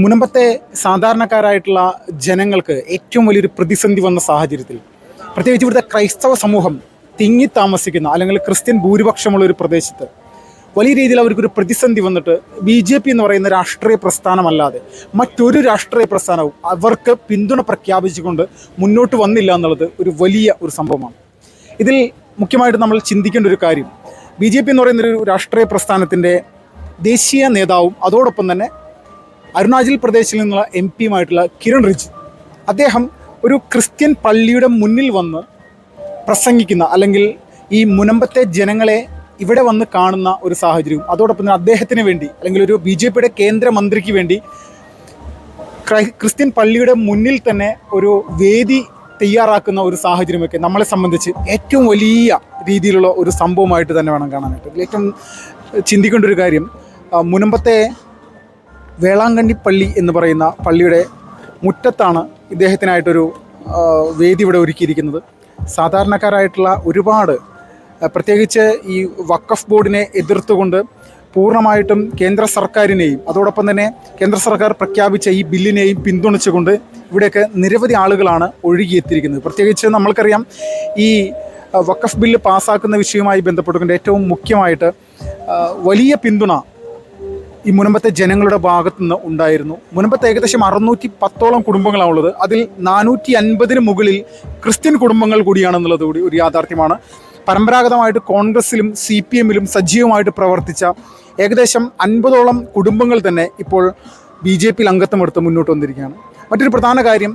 മുനമ്പത്തെ സാധാരണക്കാരായിട്ടുള്ള ജനങ്ങൾക്ക് ഏറ്റവും വലിയൊരു പ്രതിസന്ധി വന്ന സാഹചര്യത്തിൽ, പ്രത്യേകിച്ച് ഇവിടുത്തെ ക്രൈസ്തവ സമൂഹം തിങ്ങി താമസിക്കുന്ന അല്ലെങ്കിൽ ക്രിസ്ത്യൻ ഭൂരിപക്ഷമുള്ള ഒരു പ്രദേശത്ത് വലിയ രീതിയിൽ അവർക്കൊരു പ്രതിസന്ധി വന്നിട്ട് BJP എന്ന് പറയുന്ന രാഷ്ട്രീയ പ്രസ്ഥാനമല്ലാതെ മറ്റൊരു രാഷ്ട്രീയ പ്രസ്ഥാനവും അവർക്ക് പിന്തുണ പ്രഖ്യാപിച്ചുകൊണ്ട് മുന്നോട്ട് വന്നില്ല എന്നുള്ളത് ഒരു വലിയ ഒരു സംഭവമാണ്. ഇതിൽ മുഖ്യമായിട്ട് നമ്മൾ ചിന്തിക്കേണ്ട ഒരു കാര്യം, BJP എന്ന് പറയുന്നൊരു രാഷ്ട്രീയ പ്രസ്ഥാനത്തിൻ്റെ ദേശീയ നേതാവും അതോടൊപ്പം തന്നെ അരുണാചൽ പ്രദേശിൽ നിന്നുള്ള MP കിരൺ റിജിജു, അദ്ദേഹം ഒരു ക്രിസ്ത്യൻ പള്ളിയുടെ മുന്നിൽ വന്ന് പ്രസംഗിക്കുന്ന അല്ലെങ്കിൽ ഈ മുനമ്പത്തെ ജനങ്ങളെ ഇവിടെ വന്ന് കാണുന്ന ഒരു സാഹചര്യവും, അതോടൊപ്പം തന്നെ അദ്ദേഹത്തിന് വേണ്ടി അല്ലെങ്കിൽ ഒരു BJPയുടെ കേന്ദ്രമന്ത്രിക്ക് വേണ്ടി ക്രിസ്ത്യൻ പള്ളിയുടെ മുന്നിൽ തന്നെ ഒരു വേദി തയ്യാറാക്കുന്ന ഒരു സാഹചര്യമൊക്കെ നമ്മളെ സംബന്ധിച്ച് ഏറ്റവും വലിയ രീതിയിലുള്ള ഒരു സംഭവമായിട്ട് തന്നെ വേണം കാണാനായിട്ട്. ഏറ്റവും ചിന്തിക്കേണ്ട ഒരു കാര്യം, മുനമ്പത്തെ വേളാങ്കണ്ണി പള്ളി എന്ന് പറയുന്ന പള്ളിയുടെ മുറ്റത്താണ് ഇദ്ദേഹത്തിനായിട്ടൊരു വേദി ഇവിടെ ഒരുക്കിയിരിക്കുന്നത്. സാധാരണക്കാരായിട്ടുള്ള ഒരുപാട്, പ്രത്യേകിച്ച് ഈ വഖഫ് ബോർഡിനെ എതിർത്തുകൊണ്ട് പൂർണ്ണമായിട്ടും കേന്ദ്ര സർക്കാരിനെയും അതോടൊപ്പം തന്നെ കേന്ദ്ര സർക്കാർ പ്രഖ്യാപിച്ച ഈ ബില്ലിനെയും പിന്തുണച്ചുകൊണ്ട് ഇവിടെയൊക്കെ നിരവധി ആളുകളാണ് ഒഴുകിയെത്തിയിരിക്കുന്നത്. പ്രത്യേകിച്ച് നമ്മൾക്കറിയാം, ഈ വഖഫ് ബില്ല് പാസ്സാക്കുന്ന വിഷയവുമായി ബന്ധപ്പെട്ടുകൊണ്ട് ഏറ്റവും മുഖ്യമായിട്ട് വലിയ പിന്തുണ ഈ മുനമ്പത്തെ ജനങ്ങളുടെ ഭാഗത്തുനിന്ന് ഉണ്ടായിരുന്നു. മുനമ്പത്ത് ഏകദേശം 610ഓളം കുടുംബങ്ങളാണുള്ളത്. അതിൽ 450 മുകളിൽ ക്രിസ്ത്യൻ കുടുംബങ്ങൾ കൂടിയാണെന്നുള്ളത് കൂടി ഒരു യാഥാർത്ഥ്യമാണ്. പരമ്പരാഗതമായിട്ട് കോൺഗ്രസിലും CPMലും സജീവമായിട്ട് പ്രവർത്തിച്ച ഏകദേശം 50ഓളം കുടുംബങ്ങൾ തന്നെ ഇപ്പോൾ BJPയിൽ അംഗത്വമെടുത്ത് മുന്നോട്ട് വന്നിരിക്കുകയാണ്. മറ്റൊരു പ്രധാന കാര്യം,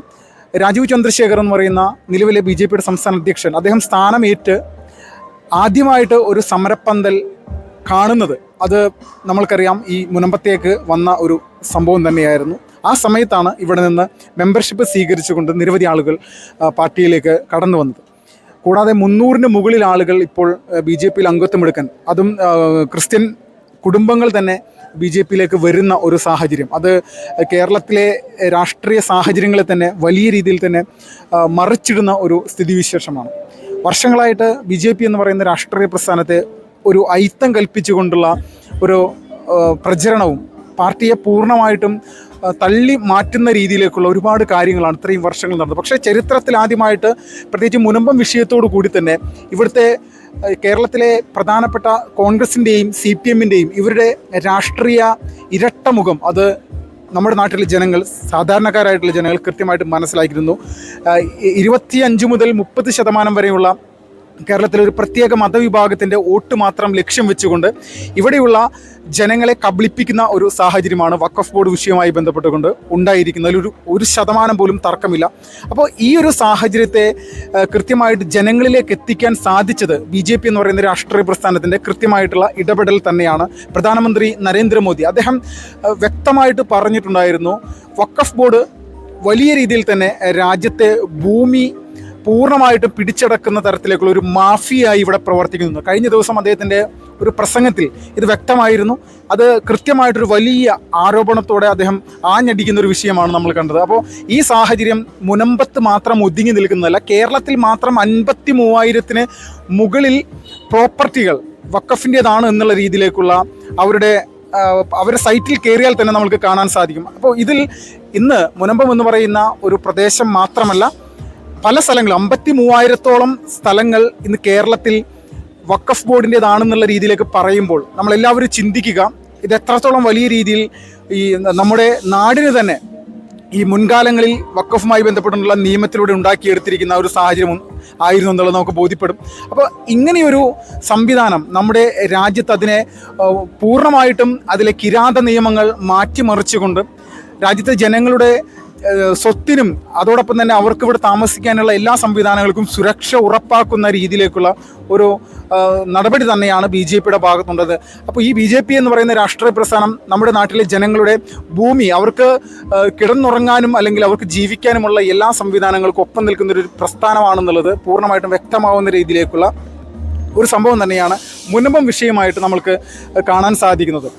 രാജീവ് ചന്ദ്രശേഖർ എന്ന് പറയുന്ന നിലവിലെ BJPയുടെ സംസ്ഥാന അധ്യക്ഷൻ, അദ്ദേഹം സ്ഥാനമേറ്റ് ആദ്യമായിട്ട് ഒരു സമരപ്പന്തൽ കാണുന്നത് അത് നമ്മൾക്കറിയാം ഈ മുനമ്പത്തേക്ക് വന്ന ഒരു സംഭവം തന്നെയായിരുന്നു. ആ സമയത്താണ് ഇവിടെ നിന്ന് മെമ്പർഷിപ്പ് സ്വീകരിച്ചുകൊണ്ട് നിരവധി ആളുകൾ പാർട്ടിയിലേക്ക് കടന്നു വന്നത്. കൂടാതെ 300-ന് മുകളിൽ ആളുകൾ ഇപ്പോൾ BJPയിൽ അംഗത്വമെടുക്കാൻ, അതും ക്രിസ്ത്യൻ കുടുംബങ്ങൾ തന്നെ BJPയിലേക്ക് വരുന്ന ഒരു സാഹചര്യം, അത് കേരളത്തിലെ രാഷ്ട്രീയ സാഹചര്യങ്ങളെ തന്നെ വലിയ രീതിയിൽ തന്നെ മറിച്ചിടുന്ന ഒരു സ്ഥിതിവിശേഷമാണ്. വർഷങ്ങളായിട്ട് BJP എന്ന് പറയുന്ന രാഷ്ട്രീയ പ്രസ്ഥാനത്തെ ഒരു ഐത്തം കൽപ്പിച്ചുകൊണ്ടുള്ള ഒരു പ്രചരണവും പാർട്ടിയെ പൂർണ്ണമായിട്ടും തള്ളി മാറ്റുന്ന രീതിയിലേക്കുള്ള ഒരുപാട് കാര്യങ്ങളാണ് ഇത്രയും വർഷങ്ങൾ നടന്നത്. പക്ഷേ ചരിത്രത്തിൽ ആദ്യമായിട്ട്, പ്രത്യേകിച്ച് മുനമ്പം വിഷയത്തോടു കൂടി തന്നെ ഇവിടുത്തെ കേരളത്തിലെ പ്രധാനപ്പെട്ട കോൺഗ്രസിൻ്റെയും CPMൻ്റെയും ഇവരുടെ രാഷ്ട്രീയ ഇരട്ടമുഖം അത് നമ്മുടെ നാട്ടിലെ ജനങ്ങൾ, സാധാരണക്കാരായിട്ടുള്ള ജനങ്ങൾ കൃത്യമായിട്ട് മനസ്സിലാക്കിയിരുന്നു. 25 മുതൽ 30% വരെയുള്ള കേരളത്തിലെ ഒരു പ്രത്യേക മതവിഭാഗത്തിൻ്റെ വോട്ട് മാത്രം ലക്ഷ്യം വെച്ചുകൊണ്ട് ഇവിടെയുള്ള ജനങ്ങളെ കബളിപ്പിക്കുന്ന ഒരു സാഹചര്യമാണ് വഖഫ് ബോർഡ് വിഷയവുമായി ബന്ധപ്പെട്ടുകൊണ്ട് ഉണ്ടായിരിക്കുന്നതിൽ ഒരു ശതമാനം പോലും തർക്കമില്ല. അപ്പോൾ ഈ ഒരു സാഹചര്യത്തെ കൃത്യമായിട്ട് ജനങ്ങളിലേക്ക് എത്തിക്കാൻ സാധിച്ചത് BJP എന്ന് പറയുന്ന രാഷ്ട്രീയ പ്രസ്ഥാനത്തിൻ്റെ കൃത്യമായിട്ടുള്ള ഇടപെടൽ തന്നെയാണ്. പ്രധാനമന്ത്രി നരേന്ദ്രമോദി അദ്ദേഹം വ്യക്തമായിട്ട് പറഞ്ഞിട്ടുണ്ടായിരുന്നു, വഖഫ് ബോർഡ് വലിയ രീതിയിൽ തന്നെ രാജ്യത്തെ ഭൂമി പൂർണ്ണമായിട്ടും പിടിച്ചടക്കുന്ന തരത്തിലേക്കുള്ള ഒരു മാഫിയായി ഇവിടെ പ്രവർത്തിക്കുന്നു. കഴിഞ്ഞ ദിവസം അദ്ദേഹത്തിൻ്റെ ഒരു പ്രസംഗത്തിൽ ഇത് വ്യക്തമായിരുന്നു. അത് കൃത്യമായിട്ടൊരു വലിയ ആരോപണത്തോടെ അദ്ദേഹം ആഞ്ഞടിക്കുന്ന ഒരു വിഷയമാണ് നമ്മൾ കണ്ടത്. അപ്പോൾ ഈ സാഹചര്യം മുനമ്പത്ത് മാത്രം ഒതുങ്ങി നിൽക്കുന്നതല്ല, കേരളത്തിൽ മാത്രം 53,000-ന് മുകളിൽ പ്രോപ്പർട്ടികൾ വഖഫിൻ്റേതാണ് എന്നുള്ള രീതിയിലേക്കുള്ള അവരുടെ സൈറ്റിൽ കയറിയാൽ തന്നെ നമുക്ക് കാണാൻ സാധിക്കും. അപ്പോൾ ഇതിൽ ഇന്ന് മുനമ്പം എന്ന് പറയുന്ന ഒരു പ്രദേശം മാത്രമല്ല, പല സ്ഥലങ്ങളും 53,000-ഓളം സ്ഥലങ്ങൾ ഇന്ന് കേരളത്തിൽ വഖഫ് ബോർഡിൻ്റേതാണെന്നുള്ള രീതിയിലേക്ക് പറയുമ്പോൾ നമ്മളെല്ലാവരും ചിന്തിക്കുക, ഇത് എത്രത്തോളം വലിയ രീതിയിൽ ഈ നമ്മുടെ നാടിന് തന്നെ ഈ മുൻകാലങ്ങളിൽ വഖഫുമായി ബന്ധപ്പെട്ടുള്ള നിയമത്തിലൂടെ ഉണ്ടാക്കിയെടുത്തിരിക്കുന്ന ഒരു സാഹചര്യം ആയിരുന്നു എന്നുള്ളത് നമുക്ക് ബോധ്യപ്പെടും. അപ്പോൾ ഇങ്ങനെയൊരു സംവിധാനം നമ്മുടെ രാജ്യത്ത് അതിനെ പൂർണ്ണമായിട്ടും അതിലെ കിരാത നിയമങ്ങൾ മാറ്റിമറിച്ചുകൊണ്ട് രാജ്യത്തെ ജനങ്ങളുടെ സ്വത്തിനും അതോടൊപ്പം തന്നെ അവർക്ക് ഇവിടെ താമസിക്കാനുള്ള എല്ലാ സംവിധാനങ്ങൾക്കും സുരക്ഷ ഉറപ്പാക്കുന്ന രീതിയിലേക്കുള്ള ഒരു നടപടി തന്നെയാണ് BJPയുടെ ഭാഗത്തുള്ളത്. അപ്പോൾ ഈ BJP എന്ന് പറയുന്ന രാഷ്ട്രീയ പ്രസ്ഥാനം നമ്മുടെ നാട്ടിലെ ജനങ്ങളുടെ ഭൂമി അവർക്ക് കിടന്നുറങ്ങാനും അല്ലെങ്കിൽ അവർക്ക് ജീവിക്കാനുമുള്ള എല്ലാ സംവിധാനങ്ങൾക്കും ഒപ്പം നിൽക്കുന്നൊരു പ്രസ്ഥാനമാണെന്നുള്ളത് പൂർണ്ണമായിട്ടും വ്യക്തമാവുന്ന രീതിയിലേക്കുള്ള ഒരു സംഭവം തന്നെയാണ് മുനമ്പം വിഷയമായിട്ട് നമുക്ക് കാണാൻ സാധിക്കുന്നത്.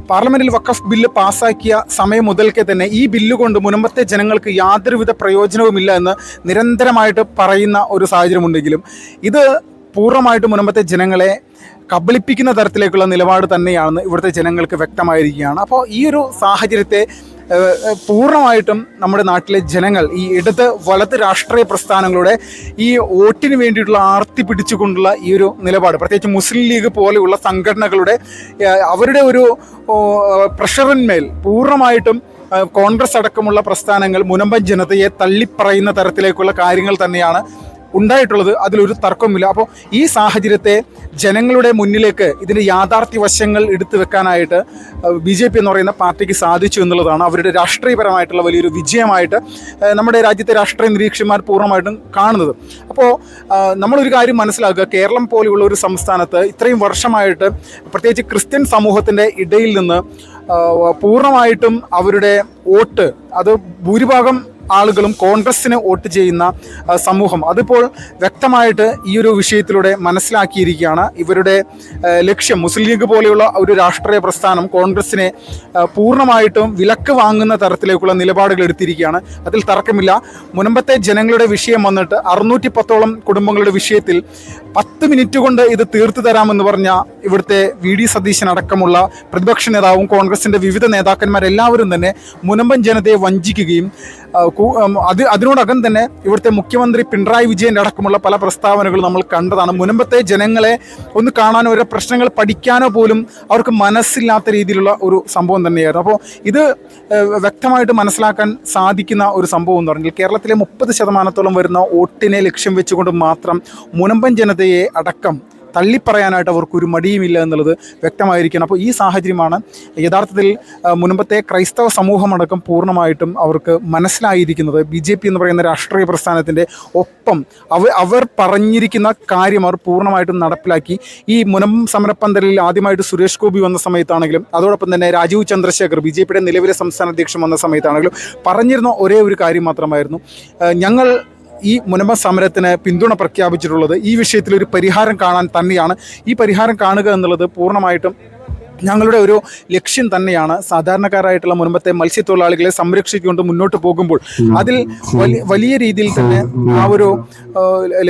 പാർലമെൻറ്റിൽ വഖഫ് ബില്ല് പാസ്സാക്കിയ സമയം മുതൽക്കേ തന്നെ ഈ ബില്ല് കൊണ്ട് മുനമ്പത്തെ ജനങ്ങൾക്ക് യാതൊരുവിധ പ്രയോജനവുമില്ല എന്ന് നിരന്തരമായിട്ട് പറയുന്ന ഒരു സാഹചര്യമുണ്ടെങ്കിലും ഇത് പൂർണ്ണമായിട്ട് മുനമ്പത്തെ ജനങ്ങളെ കബളിപ്പിക്കുന്ന തരത്തിലേക്കുള്ള നിലപാട് തന്നെയാണെന്ന് ഇവിടുത്തെ ജനങ്ങൾക്ക് വ്യക്തമായിരിക്കുകയാണ്. അപ്പോൾ ഈ ഒരു സാഹചര്യത്തെ പൂർണ്ണമായിട്ടും നമ്മുടെ നാട്ടിലെ ജനങ്ങൾ ഈ ഇടത് വലത് രാഷ്ട്രീയ പ്രസ്ഥാനങ്ങളുടെ ഈ വോട്ടിന് വേണ്ടിയിട്ടുള്ള ആർത്തി പിടിച്ചുകൊണ്ടുള്ള ഈ ഒരു നിലപാട്, പ്രത്യേകിച്ച് മുസ്ലിം ലീഗ് പോലെയുള്ള സംഘടനകളുടെ അവരുടെ ഒരു പ്രഷറിന്മേൽ പൂർണ്ണമായിട്ടും കോൺഗ്രസ് അടക്കമുള്ള പ്രസ്ഥാനങ്ങൾ മുനമ്പൻ ജനതയെ തള്ളിപ്പറയുന്ന തരത്തിലേക്കുള്ള കാര്യങ്ങൾ തന്നെയാണ് ഉണ്ടായിട്ടുള്ളത്. അതിലൊരു തർക്കവുമില്ല. അപ്പോൾ ഈ സാഹചര്യത്തെ ജനങ്ങളുടെ മുന്നിലേക്ക് ഇതിൻ്റെ യാഥാർത്ഥ്യ വശങ്ങൾ എടുത്തു വെക്കാനായിട്ട് BJP എന്ന് പറയുന്ന പാർട്ടിക്ക് സാധിച്ചു എന്നുള്ളതാണ് അവരുടെ രാഷ്ട്രീയപരമായിട്ടുള്ള വലിയൊരു വിജയമായിട്ട് നമ്മുടെ രാജ്യത്തെ രാഷ്ട്രീയ നിരീക്ഷകന്മാർ പൂർണ്ണമായിട്ടും കാണുന്നത്. അപ്പോൾ നമ്മളൊരു കാര്യം മനസ്സിലാക്കുക, കേരളം പോലെയുള്ള ഒരു സംസ്ഥാനത്ത് ഇത്രയും വർഷമായിട്ട് പ്രത്യേകിച്ച് ക്രിസ്ത്യൻ സമൂഹത്തിൻ്റെ ഇടയിൽ നിന്ന് പൂർണ്ണമായിട്ടും അവരുടെ വോട്ട്, അത് ഭൂരിഭാഗം ആളുകളും കോൺഗ്രസ്സിന് വോട്ട് ചെയ്യുന്ന സമൂഹം അതിപ്പോൾ വ്യക്തമായിട്ട് ഈ ഒരു വിഷയത്തിലൂടെ മനസ്സിലാക്കിയിരിക്കുകയാണ്. ഇവരുടെ ലക്ഷ്യം മുസ്ലിം ലീഗ് പോലെയുള്ള ഒരു രാഷ്ട്രീയ പ്രസ്ഥാനം കോൺഗ്രസ്സിനെ പൂർണ്ണമായിട്ടും വിലക്ക് വാങ്ങുന്ന തരത്തിലേക്കുള്ള നിലപാടുകൾ എടുത്തിരിക്കുകയാണ്. അതിൽ തർക്കമില്ല. മുൻപത്തെ ജനങ്ങളുടെ വിഷയം വന്നിട്ട് 610ഓളം കുടുംബങ്ങളുടെ വിഷയത്തിൽ 10 മിനിറ്റ് കൊണ്ട് ഇത് തീർത്തു തരാമെന്ന് പറഞ്ഞ ഇവിടുത്തെ VD സതീശൻ അടക്കമുള്ള പ്രതിപക്ഷ നേതാവും കോൺഗ്രസിൻ്റെ വിവിധ നേതാക്കന്മാരെല്ലാവരും തന്നെ മുനമ്പൻ ജനതയെ വഞ്ചിക്കുകയും അതിനോടകം തന്നെ ഇവിടുത്തെ മുഖ്യമന്ത്രി പിണറായി വിജയൻ്റെ അടക്കമുള്ള പല പ്രസ്താവനകളും നമ്മൾ കണ്ടതാണ്. മുൻപത്തെ ജനങ്ങളെ ഒന്ന് കാണാനോ അവരുടെ പ്രശ്നങ്ങൾ പഠിക്കാനോ പോലും അവർക്ക് മനസ്സില്ലാത്ത രീതിയിലുള്ള ഒരു സംഭവം തന്നെയായിരുന്നു. അപ്പോൾ ഇത് വ്യക്തമായിട്ട് മനസ്സിലാക്കാൻ സാധിക്കുന്ന ഒരു സംഭവം എന്ന് പറഞ്ഞാൽ കേരളത്തിലെ 30% വരുന്ന വോട്ടിനെ ലക്ഷ്യം വെച്ചുകൊണ്ട് മാത്രം മുനമ്പൻ ജനതയെ അടക്കം തള്ളിപ്പറയാനായിട്ട് അവർക്കൊരു മടിയുമില്ല എന്നുള്ളത് വ്യക്തമായിരിക്കണം. അപ്പോൾ ഈ സാഹചര്യമാണ് യഥാർത്ഥത്തിൽ മുൻപത്തെ ക്രൈസ്തവ സമൂഹമടക്കം പൂർണ്ണമായിട്ടും അവർക്ക് മനസ്സിലായിരിക്കുന്നത്. BJP എന്ന് പറയുന്ന രാഷ്ട്രീയ പ്രസ്ഥാനത്തിൻ്റെ ഒപ്പം അവർ പറഞ്ഞിരിക്കുന്ന കാര്യം അവർ പൂർണ്ണമായിട്ടും നടപ്പിലാക്കി. ഈ മുനമ്പം സമരപ്പന്തലിൽ ആദ്യമായിട്ട് സുരേഷ് ഗോപി വന്ന സമയത്താണെങ്കിലും അതോടൊപ്പം തന്നെ രാജീവ് ചന്ദ്രശേഖർ BJPയുടെ നിലവിലെ സംസ്ഥാന അധ്യക്ഷൻ വന്ന സമയത്താണെങ്കിലും പറഞ്ഞിരുന്ന ഒരേ ഒരു കാര്യം മാത്രമായിരുന്നു, ഞങ്ങൾ ഈ മുനമ്പം സമരത്തിന് പിന്തുണ പ്രഖ്യാപിച്ചിട്ടുള്ളത് ഈ വിഷയത്തിലൊരു പരിഹാരം കാണാൻ തന്നെയാണ്. ഈ പരിഹാരം കാണുക എന്നുള്ളത് പൂർണ്ണമായിട്ടും ഞങ്ങളുടെ ഒരു ലക്ഷ്യം തന്നെയാണ്. സാധാരണക്കാരായിട്ടുള്ള മുൻപത്തെ മത്സ്യത്തൊഴിലാളികളെ സംരക്ഷിച്ചുകൊണ്ട് മുന്നോട്ട് പോകുമ്പോൾ അതിൽ വലിയ രീതിയിൽ തന്നെ ആ ഒരു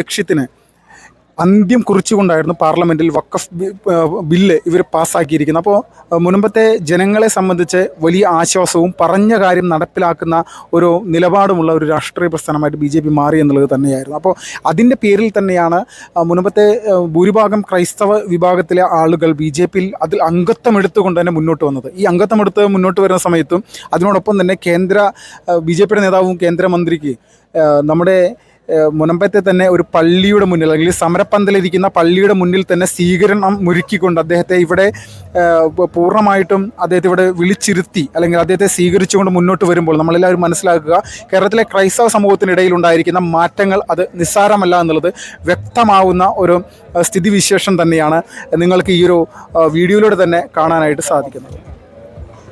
ലക്ഷ്യത്തിന് അന്ത്യം കുറിച്ചുകൊണ്ടായിരുന്നു പാർലമെൻറ്റിൽ വഖഫ് ബില്ല് ഇവർ പാസ്സാക്കിയിരിക്കുന്നത്. അപ്പോൾ മുൻപത്തെ ജനങ്ങളെ സംബന്ധിച്ച് വലിയ ആശ്വാസവും പറഞ്ഞ കാര്യം നടപ്പിലാക്കുന്ന ഒരു നിലപാടുമുള്ള ഒരു രാഷ്ട്രീയ പ്രസ്ഥാനമായിട്ട് BJP മാറി എന്നുള്ളത് തന്നെയായിരുന്നു. അപ്പോൾ അതിൻ്റെ പേരിൽ തന്നെയാണ് മുൻപത്തെ ഭൂരിഭാഗം ക്രൈസ്തവ വിഭാഗത്തിലെ ആളുകൾ BJPയിൽ അതിൽ അംഗത്വം എടുത്തുകൊണ്ട് തന്നെ മുന്നോട്ട് വന്നത്. ഈ അംഗത്വം എടുത്ത് മുന്നോട്ട് വരുന്ന സമയത്തും അതിനോടൊപ്പം തന്നെ BJPയുടെ നേതാവും കേന്ദ്രമന്ത്രിക്ക് നമ്മുടെ മുനമ്പത്തെ തന്നെ ഒരു പള്ളിയുടെ മുന്നിൽ അല്ലെങ്കിൽ സമരപ്പന്തലിരിക്കുന്ന പള്ളിയുടെ മുന്നിൽ തന്നെ സ്വീകരണം ഒരുക്കിക്കൊണ്ട് അദ്ദേഹത്തെ ഇവിടെ പൂർണ്ണമായിട്ടും അദ്ദേഹത്തെ ഇവിടെ വിളിച്ചിരുത്തി അല്ലെങ്കിൽ അദ്ദേഹത്തെ സ്വീകരിച്ചുകൊണ്ട് മുന്നോട്ട് വരുമ്പോൾ നമ്മളെല്ലാവരും മനസ്സിലാക്കുക, കേരളത്തിലെ ക്രൈസ്തവ സമൂഹത്തിനിടയിൽ ഉണ്ടായിരിക്കുന്ന മാറ്റങ്ങൾ അത് നിസ്സാരമല്ല എന്നുള്ളത് വ്യക്തമാവുന്ന ഒരു സ്ഥിതിവിശേഷം തന്നെയാണ് നിങ്ങൾക്ക് ഈ ഒരു വീഡിയോയിലൂടെ തന്നെ കാണാനായിട്ട് സാധിക്കുന്നത്.